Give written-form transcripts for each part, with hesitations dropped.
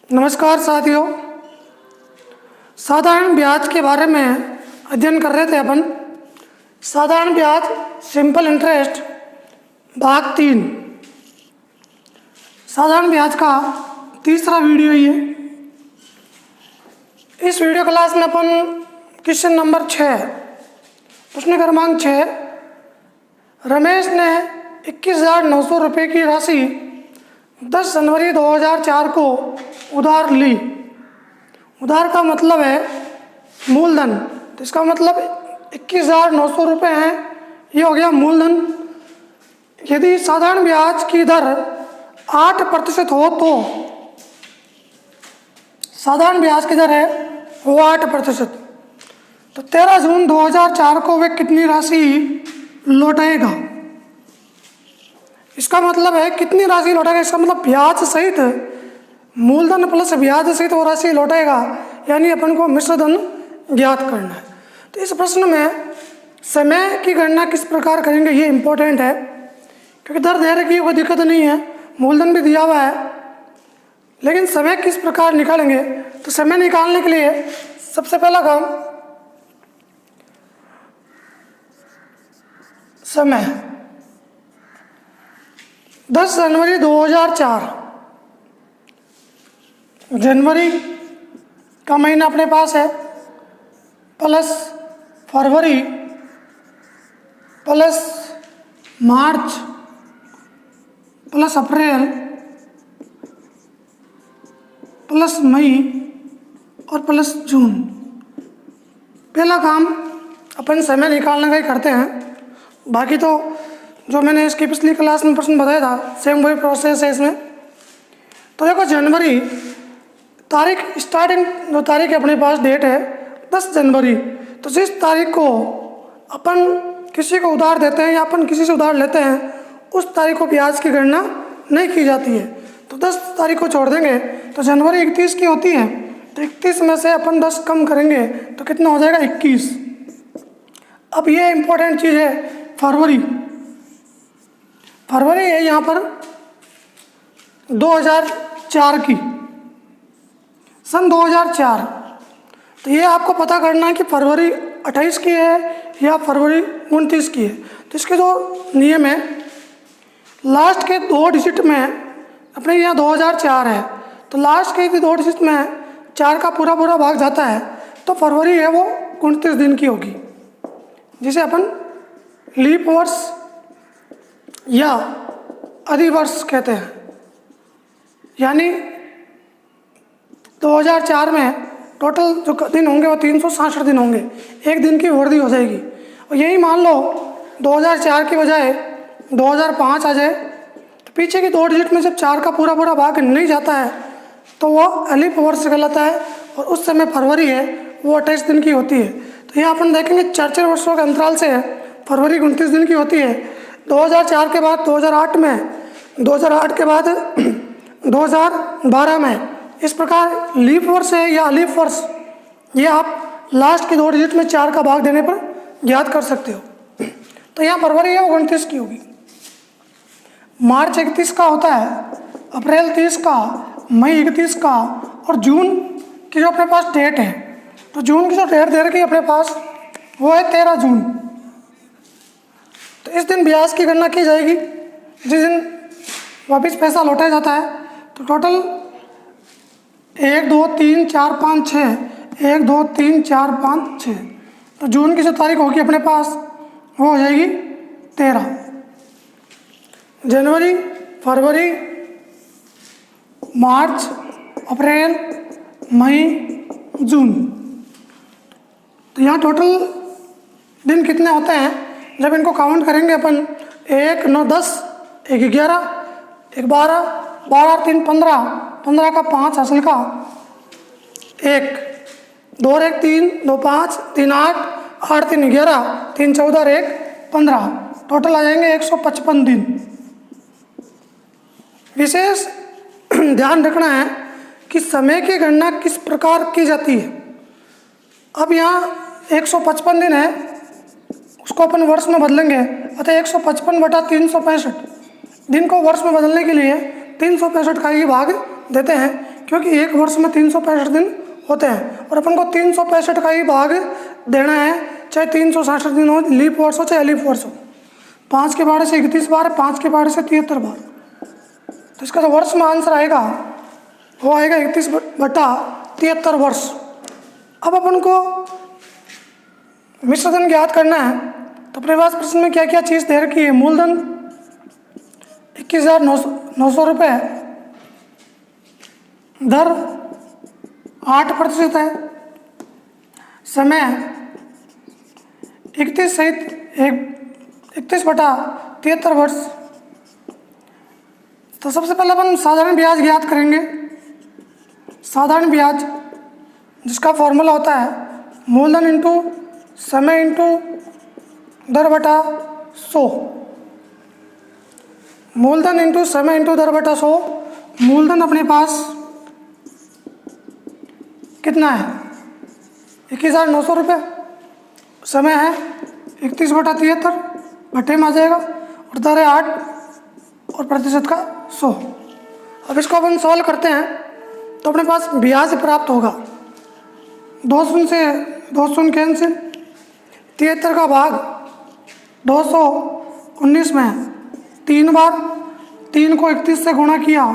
नमस्कार साथियों, साधारण ब्याज के बारे में अध्ययन कर रहे थे अपन। साधारण ब्याज सिंपल इंटरेस्ट भाग 3, साधारण ब्याज का तीसरा वीडियो ये। इस वीडियो क्लास में अपन क्वेश्चन नंबर 6, प्रश्न क्रमांक 6, रमेश ने 21,900 रुपये की राशि 10 जनवरी 2004 को उधार ली। उधार का मतलब है मूलधन, तो इसका मतलब 21,900 रुपये हैं, ये हो गया मूलधन। यदि साधारण ब्याज की दर 8% हो तो साधारण ब्याज की दर है वो 8%, तो 13 जून 2004 को वे कितनी राशि लौटाएगा। इसका मतलब है कितनी राशि लौटाएगा, इसका मतलब ब्याज सहित मूलधन प्लस ब्याज सहित वो राशि लौटाएगा, यानी अपन को मिश्र धन ज्ञात करना है। तो इस प्रश्न में समय की गणना किस प्रकार करेंगे ये इम्पोर्टेंट है, क्योंकि दर दे रखी है, कोई दिक्कत नहीं है, मूलधन भी दिया हुआ है, लेकिन समय किस प्रकार निकालेंगे। तो समय निकालने के लिए सबसे पहला काम समय 10 जनवरी 2004, जनवरी का महीना अपने पास है, प्लस फरवरी प्लस मार्च प्लस अप्रैल प्लस मई और प्लस जून। पहला काम अपन समय निकालने का ही करते हैं, बाकी तो जो मैंने इसकी पिछली क्लास में प्रश्न बताया था सेम वही प्रोसेस है इसमें। तो देखो जनवरी तारीख, स्टार्टिंग जो तारीख अपने पास डेट है 10 जनवरी, तो जिस तारीख को अपन किसी को उधार देते हैं या अपन किसी से उधार लेते हैं उस तारीख को ब्याज की गणना नहीं की जाती है। तो 10 तारीख को छोड़ देंगे तो जनवरी 31 की होती है, तो 31 में से अपन 10 कम करेंगे तो कितना हो जाएगा 21। अब ये इम्पोर्टेंट चीज़ है फरवरी। फरवरी है यहाँ पर 2004 की, सन 2004। तो ये आपको पता करना है कि फरवरी 28 की है या फरवरी 29 की है। तो इसके जो नियम है, लास्ट के 2 डिजिट में अपने यहाँ 2004 है, तो लास्ट के 2 डिजिट में 4 का पूरा भाग जाता है, तो फरवरी है वो 29 दिन की होगी, जिसे अपन लीप वर्ष या अधिवर्ष कहते हैं। यानी 2004 में टोटल जो दिन होंगे वो 366 दिन होंगे, एक दिन की वृद्धि हो जाएगी। और यही मान लो 2004 की बजाय 2005 आ जाए, तो पीछे की 2 डिजिट में जब 4 का पूरा भाग नहीं जाता है तो वो अलीफ वर्ष कहलाता है, और उस समय फरवरी है वो 28 दिन की होती है। तो यहाँ अपन देखेंगे 4 वर्षों के अंतराल से फरवरी 29 दिन की होती है। 2004 के बाद 2008 में, 2008 के बाद 2012 में, इस प्रकार लीप वर्ष है या अलीफ वर्ष, ये आप लास्ट के 2 डिजिट में 4 का भाग देने पर ज्ञात कर सकते हो। तो यहाँ फरवरी है वो 29 की होगी, मार्च 31 का होता है, अप्रैल 30 का, मई 31 का, और जून की जो अपने पास डेट है, तो जून की जो डेट दे रखी है अपने पास वो है 13 जून। तो इस दिन ब्याज की गणना की जाएगी, जिस दिन वापस पैसा लौटाया जाता है। तो टोटल 1 2 3 4 5 6, 1 2 3 4 5 6, तो जून की जो तारीख होगी अपने पास वो हो जाएगी 13। जनवरी, फरवरी, मार्च, अप्रैल, मई, जून, तो यहाँ टोटल दिन कितने होते हैं जब इनको काउंट करेंगे अपन। 1 9 10, 1 11, 1 12, 12 3 15, 15 का 5 असल का 1, 2 1 3, 2 5, 3 8, 8 3 11, 3 14 और 1 15, टोटल आ जाएंगे 155 दिन। विशेष ध्यान रखना है कि समय की गणना किस प्रकार की जाती है। अब यहाँ 155 दिन है, उसको अपन वर्ष में बदलेंगे। अतः 155/365 दिन को वर्ष में बदलने के लिए 365 का ही भाग देते हैं, क्योंकि एक वर्ष में 365 दिन होते हैं और अपन को 365 का ही भाग देना है, चाहे 366 दिन हो, लीप वर्ष हो चाहे अलीप वर्ष हो। 5 के पहाड़े से 31 बार, 5 के पहाड़े से 73 बार। तो इसका जो वर्ष में आंसर आएगा वो आएगा 31/73 वर्ष। अब अपन को मिश्र धन ज्ञात करना है, तो अपने पास प्रश्न में क्या क्या चीज़ दे रखी है। मूलधन 21,900 रुपये, दर 8% है, समय 31 सहित 31/73 वर्ष। तो सबसे पहले अपन साधारण ब्याज ज्ञात करेंगे। साधारण ब्याज जिसका फॉर्मूला होता है मूलधन इंटू समय इंटू दर बटा 100। मूलधन इंटू समय इंटू दर बटा 100। मूलधन अपने पास कितना है 21,900 रुपये, समय है 31/73, भट्टे में आ जाएगा, और दर है 8 और प्रतिशत का 100। अब इसको अपन सॉल्व करते हैं तो अपने पास ब्याज प्राप्त होगा। 2 शून्य से 2 शून्य कैंसिल, 73 का भाग 219 में 3 बार, 3 को 31 से गुणा किया,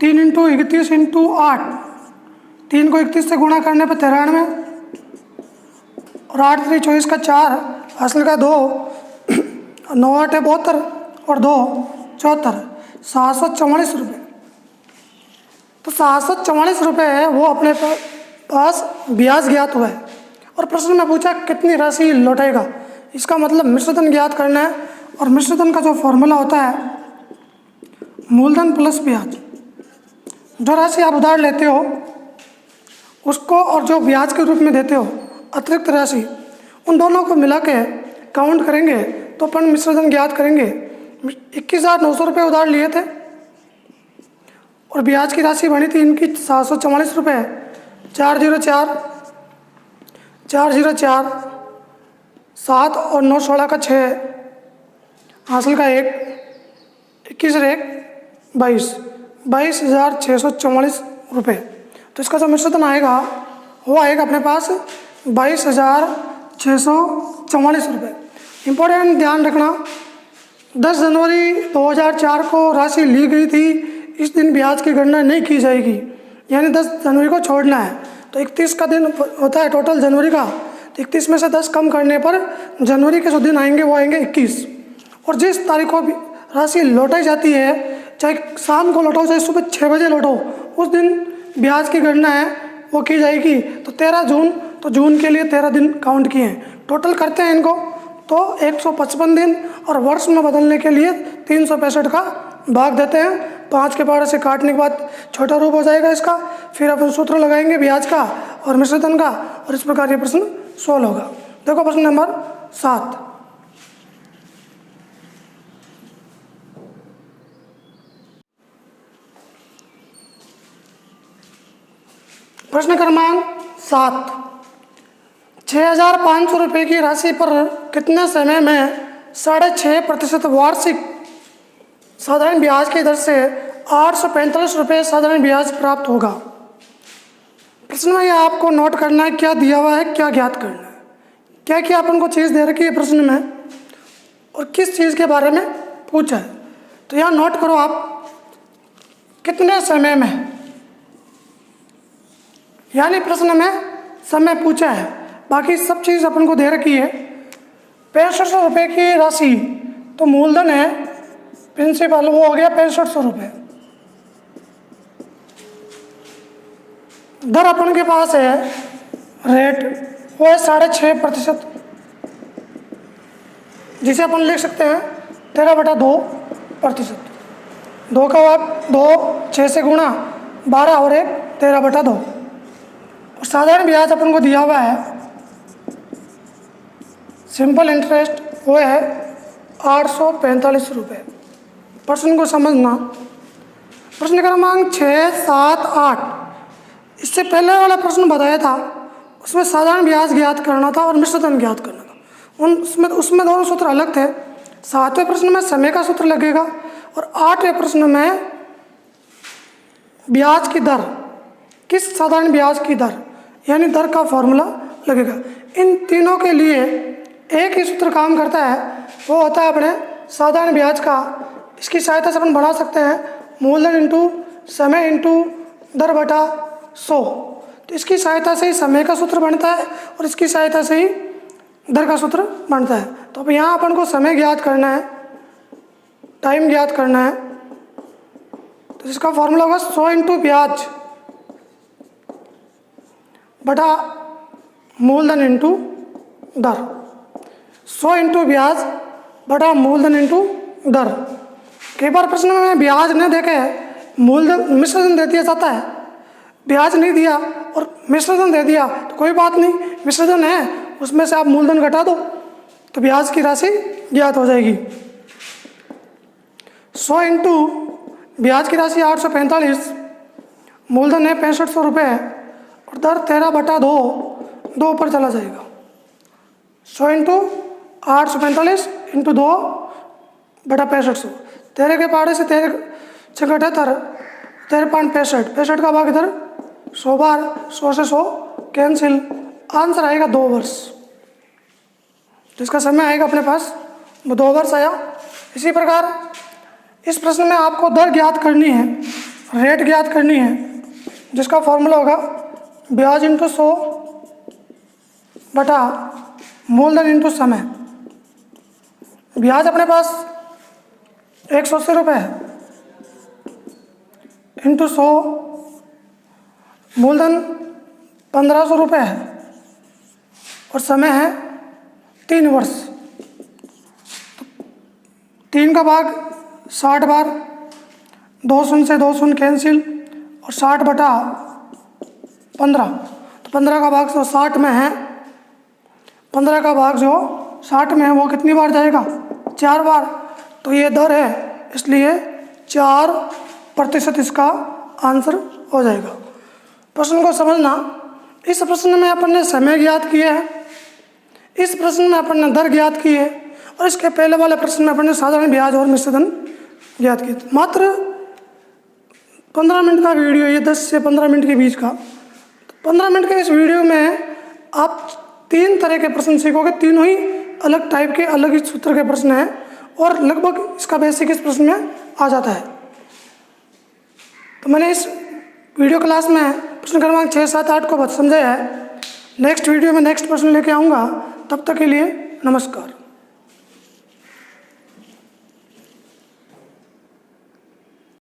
3 इंटू 31 इंटू 8, 3 को 31 से गुणा करने पर 93, और 8 3 24 का 4, हासिल का 2, 9 8 72 और 2 74, 744 रुपये। तो 744 रुपये है वो अपने पास ब्याज ज्ञात हुआ है, और प्रश्न में पूछा कितनी राशि लौटाएगा। इसका मतलब मिश्रधन ज्ञात करना है, और मिश्रधन का जो फॉर्मूला होता है मूलधन प्लस ब्याज। जो राशि आप उधार लेते हो उसको और जो ब्याज के रूप में देते हो अतिरिक्त राशि, उन दोनों को मिला के काउंट करेंगे तो अपन मिश्रधन ज्ञात करेंगे। 21,900 रुपये उधार लिए थे और ब्याज की राशि बनी थी इनकी 744 रुपये। 404 404 7 और 9 16 का 6, हासिल का 1, 21 और 1 22, 22,644 रुपये। तो इसका जो मिश्रधन आएगा वो आएगा अपने पास 22,644 रुपये। इम्पोर्टेंट ध्यान रखना, 10 जनवरी 2004 को राशि ली गई थी, इस दिन ब्याज की गणना नहीं की जाएगी, यानी 10 जनवरी को छोड़ना है। तो 31 का दिन होता है टोटल जनवरी का, तो 31 में से 10 कम करने पर जनवरी के जो दिन आएंगे वो आएंगे 21। और जिस तारीख को राशि लौटाई जाती है, चाहे शाम को लौटाओ चाहे सुबह 6 बजे लौटाओ, उस दिन ब्याज की गणना है वो की जाएगी। तो 13 जून, तो जून के लिए 13 दिन काउंट किए हैं। टोटल करते हैं इनको तो 155 दिन, और वर्ष में बदलने के लिए 365 का भाग देते हैं। 5 के पहाड़े से काटने के बाद छोटा रूप हो जाएगा इसका, फिर अपन सूत्र लगाएंगे ब्याज का और मिश्रधन का, और इस प्रकार ये प्रश्न सोल्व होगा। देखो प्रश्न नंबर 7। प्रश्न क्रमांक 7, 6,500 रुपये की राशि पर कितने समय में 6.5% वार्षिक साधारण ब्याज की दर से 845 रुपये साधारण ब्याज प्राप्त होगा। प्रश्न में यह आपको नोट करना है क्या दिया हुआ है, क्या ज्ञात करना है, क्या क्या अपन को चीज़ दे रखी है प्रश्न में और किस चीज़ के बारे में पूछा है। तो यहाँ नोट करो आप, कितने समय में, यानी प्रश्न में समय पूछा है, बाकी सब चीज़ अपन को दे रखी है। 6500 रुपये की राशि, तो मूलधन है प्रिंसिपल, वो हो गया 6500 रुपये। दर अपन के पास है रेट, वो है 6.5%, जिसे अपन लिख सकते हैं 13/2%। 2 का भाग 2, 6 से गुणा 12 और 1 13/2। और साधारण ब्याज अपन को दिया हुआ है सिंपल इंटरेस्ट, वो है 845 रुपये। प्रश्न को समझना, प्रश्न क्रमांक 6, 7, 8, इससे पहले वाला प्रश्न बताया था उसमें साधारण ब्याज ज्ञात करना था और मिश्रधन ज्ञात करना था। उसमें दोनों सूत्र अलग थे। 7वें प्रश्न में समय का सूत्र लगेगा और 8वें प्रश्न में ब्याज की दर, किस साधारण ब्याज की दर यानी दर का फॉर्मूला लगेगा। इन तीनों के लिए एक ही सूत्र काम करता है, वो होता है अपने साधारण ब्याज का। इसकी सहायता से अपन बना सकते हैं मूलधन इंटू समय इंटू दर बटा 100। तो इसकी सहायता से ही समय का सूत्र बनता है और इसकी सहायता से ही दर का सूत्र बनता है। तो अब यहाँ अपन को समय ज्ञात करना है, टाइम ज्ञात करना है, तो इसका फॉर्मूला होगा 100 इंटू ब्याज बटा मूलधन इंटू दर। 100 इंटू ब्याज बटा मूलधन इंटू दर। कई बार प्रश्न में ब्याज न देके मूलधन मिश्रधन दे दिया जाता है, ब्याज नहीं दिया और मिश्रधन दे दिया तो कोई बात नहीं, मिश्रधन है उसमें से आप मूलधन घटा दो तो ब्याज की राशि ज्ञात हो जाएगी। 100 इंटू ब्याज की राशि 845, मूलधन है 6500 रुपये और दर 13 बटा 2 पर चला जाएगा। 100 इंटू 845 इंटू 2 बटा 6500, 13 के पहाड़े से 13 6 78, 13 5 65 का भाग इधर 100 बार, 100 से 100 कैंसिल, आंसर आएगा 2 वर्ष। जिसका समय आएगा अपने पास वो 2 वर्ष आया। इसी प्रकार इस प्रश्न में आपको दर ज्ञात करनी है, रेट ज्ञात करनी है, जिसका फॉर्मूला होगा ब्याज इंटू 100 बटा मूलधन इंटू समय। ब्याज अपने पास 180 रुपये है इंटू 100, मूलधन 1500 रुपये है और समय है 3 वर्ष। 3 का भाग 60 बार, 2 शून्य से 2 शून्य कैंसिल और 60 बटा 15, तो 15 का भाग जो 60 में है, 15 का भाग जो 60 में है वो कितनी बार जाएगा? 4 बार। तो ये दर है इसलिए 4% इसका आंसर हो जाएगा। प्रश्न को समझना, इस प्रश्न में अपन ने समय ज्ञात किया है, इस प्रश्न में अपन ने दर ज्ञात की है और इसके पहले वाले प्रश्न में अपन ने साधारण ब्याज और मिश्रधन ज्ञात किया। मात्र 15 मिनट का वीडियो, ये 10 से 15 मिनट के बीच का। 15 मिनट के इस वीडियो में आप 3 तरह के प्रश्न सीखोगे, तीनों ही अलग टाइप के, अलग ही सूत्र के प्रश्न हैं और लगभग इसका बेसिक इस प्रश्न में आ जाता है। तो मैंने इस वीडियो क्लास में प्रश्न क्रमांक 6, 7, 8 को समझाया है। नेक्स्ट वीडियो में नेक्स्ट प्रश्न लेके आऊँगा। तब तक के लिए नमस्कार।